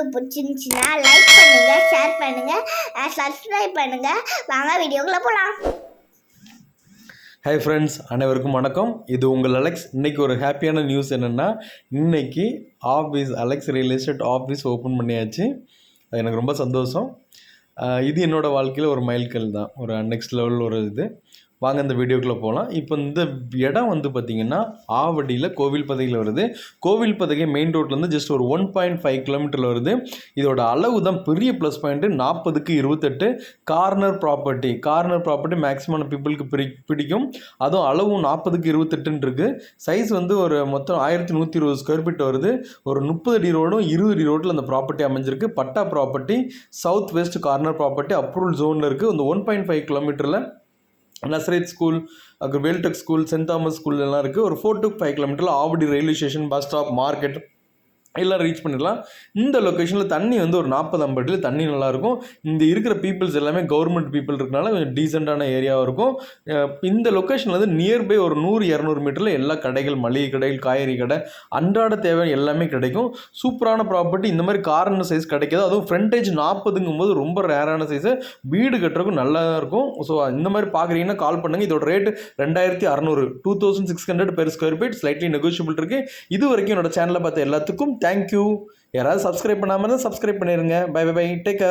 Video பிடிச்சிருந்துச்சுன்னா like பண்ணுங்க, share பண்ணுங்க, சப்ஸ்கிரைப் பண்ணுங்க. வாங்க வீடியோக்குள்ள போலாம். ஹாய் ஃப்ரெண்ட்ஸ், அனைவருக்கும் வணக்கம். இது உங்கள் அலெக்ஸ். இன்றைக்கி ஒரு ஹாப்பியான நியூஸ் என்னென்னா, இன்றைக்கி Alex real estate office open பண்ணியாச்சு. அது எனக்கு ரொம்ப சந்தோஷம். இது என்னோடய வாழ்க்கையில் ஒரு மைல்கல் தான், ஒரு நெக்ஸ்ட் லெவல் ஒரு இது. வாங்க இந்த வீடியோக்குள்ளே போகலாம். இப்போ இந்த இடம் வந்து பார்த்திங்கன்னா ஆவடியில் கோவில்பதையில் வருது. கோவில்பதைக்கு மெயின் ரோட்லேருந்து ஜஸ்ட் ஒரு 1.5 கிலோமீட்டரில் வருது. இதோட அளவு தான் பெரிய ப்ளஸ் பாயிண்ட்டு. 40க்கு 28 கார்னர் ப்ராப்பர்ட்டி மேக்ஸிமம் பீப்புளுக்கு பிடிக்கும். அதுவும் அளவும் 40க்கு 28 இருக்குது. சைஸ் வந்து ஒரு மொத்தம் 1120 ஸ்கொயர் ஃபீட் வருது. ஒரு 30 அடி ரோடும் 20 அடி ரோட்டில் அந்த ப்ராப்பர்ட்டி அமைஞ்சிருக்கு. Patta property, south west corner property approval ஜோனில் இருக்குது. இந்த 1.5 கிலோமீட்டரில் நசரேத் ஸ்கூல், அப்புறம் Veltech school, Saint Thomas school எல்லாம் இருக்குது. ஒரு 4 to 5 கிலோமீட்டரில் Avadi railway station, bus stop, market எல்லாம் ரீச் பண்ணிடலாம். இந்த லொக்கேஷனில் தண்ணி வந்து ஒரு 40-50 அடியில் தண்ணி நல்லாயிருக்கும். இந்த இருக்கிற பீப்புள்ஸ் எல்லாமே கவர்மெண்ட் பீப்புள் இருக்கனால கொஞ்சம் டீசெண்டான ஏரியாவாக இருக்கும். இந்த லொக்கேஷன் வந்து நியர்பை ஒரு 100-200 மீட்டரில் எல்லா கடைகள், மளிகை கடைகள், காய்கறி கடை, அன்றாட தேவை எல்லாமே கிடைக்கும். சூப்பரான ப்ராப்பர்ட்டி. இந்த மாதிரி கார்னர் சைஸ் கிடைக்காது. அதுவும் ஃப்ரண்டேஜ் 40ங்கும் போது ரொம்ப ரேரான சைஸு. வீடு கட்டுறதுக்கும் நல்லா இருக்கும். ஸோ இந்த மாதிரி பார்க்குறீங்கன்னா கால் பண்ணுங்கள். இதோட rate 2600, 2600 per square feet. Slightly negotiable இருக்குது. இது வரைக்கும் என்னோட சேனலை பார்த்த எல்லாத்துக்கும் தேங்க்யூ. யாராவது சப்ஸ்கிரைப் பண்ணாமல் இருந்தால் சப்ஸ்கிரைப் பண்ணிடுங்க. Bye bye, take care.